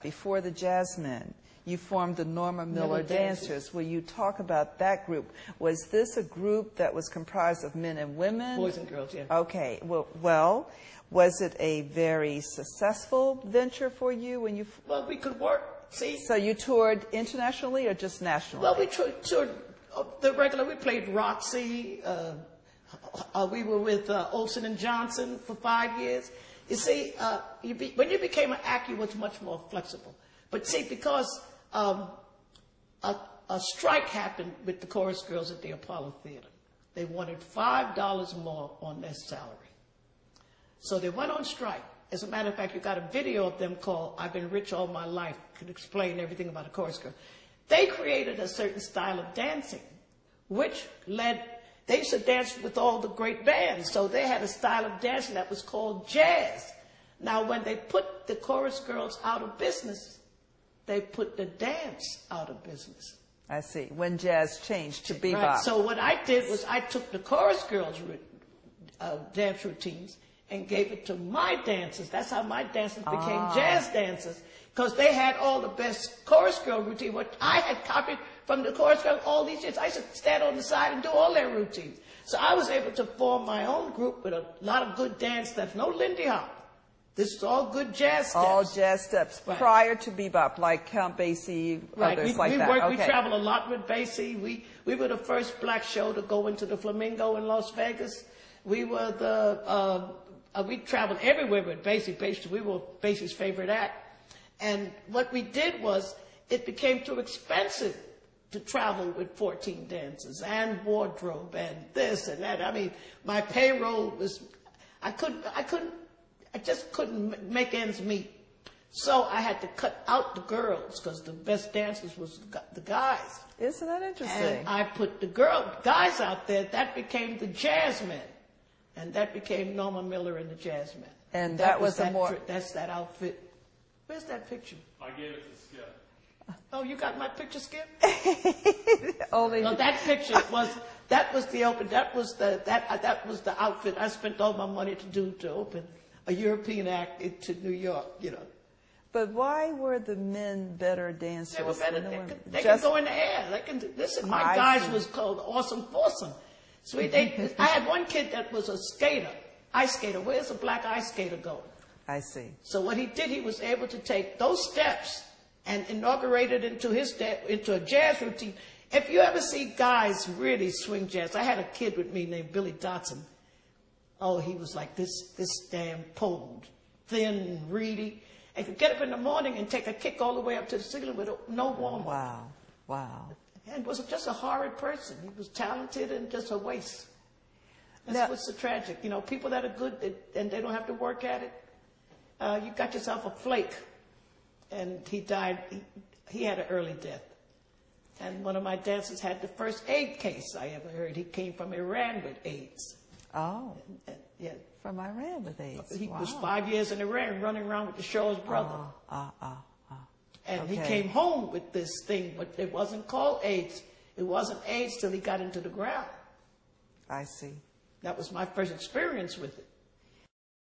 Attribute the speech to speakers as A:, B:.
A: Before the Jazzmen, you formed the Norma Miller Dancers. Will you talk about that group? Was this a group that was comprised of men and women?
B: Boys and girls, yeah.
A: Okay. Well, was it a very successful venture for you when you?
B: Well, we could work. See.
A: So you toured internationally or just nationally?
B: Well, we toured the regular. We played Roxy. We were with Olsen and Johnson for 5 years. You see, when you became an actor, you was much more flexible. But see, because a strike happened with the chorus girls at the Apollo Theater, they wanted $5 more on their salary. So they went on strike. As a matter of fact, you got a video of them called "I've Been Rich All My Life." Could explain everything about a chorus girl. They created a certain style of dancing, which led. They used to dance with all the great bands, so they had a style of dancing that was called jazz. Now, when they put the chorus girls out of business, they put the dance out of business.
A: I see. When jazz changed to bebop.
B: Right. So what I did was I took the chorus girls' dance routines and gave it to my dancers. That's how my dancers became jazz dancers, because they had all the best chorus girl routine, what I had copied from the chorus girl all these years. I used to stand on the side and do all their routines. So I was able to form my own group with a lot of good dance steps. No Lindy Hop. This is all good jazz steps.
A: All jazz steps prior to bebop, like Count Basie, others like that.
B: We travel a lot with Basie. We were the first black show to go into the Flamingo in Las Vegas. We were we traveled everywhere with Basie. We were Basie's favorite act. And what we did was, it became too expensive to travel with 14 dancers and wardrobe and this and that. I mean, my payroll was, I just couldn't make ends meet. So I had to cut out the girls, because the best dancers was the guys.
A: Isn't that interesting?
B: And I put the guys out there. That became the Jazzmen. And that became Norma Miller and the Jazzmen.
A: And that was
B: that's that outfit. Where's that picture?
C: I gave it to Skip.
B: Oh, you got my picture, Skip?
A: Only.
B: No, that picture was the outfit I spent all my money to open a European act into New York, you know.
A: But why were the men better dancers?
B: They were better.
A: Than the women?
B: They could go in the air. Listen, my guys was called Awesome Foursome. So I had one kid that was a skater, ice skater. Where's a black ice skater going?
A: I see.
B: So what he did, he was able to take those steps and inaugurate it into a jazz routine. If you ever see guys really swing jazz, I had a kid with me named Billy Dotson. Oh, he was like this damn potent, thin, reedy, and could get up in the morning and take a kick all the way up to the ceiling with no warm-up.
A: Wow.
B: And was just a horrid person. He was talented and just a waste. That's what's so tragic. You know, people that are good and they don't have to work at it, you got yourself a flake. And he died. He had an early death. And one of my dancers had the first AIDS case I ever heard. He came from Iran with AIDS.
A: Oh.
B: Yeah.
A: From Iran with AIDS.
B: He was 5 years in Iran running around with the Shah's brother. And he came home with this thing, but it wasn't called AIDS. It wasn't AIDS till he got into the ground.
A: I see.
B: That was my first experience with it.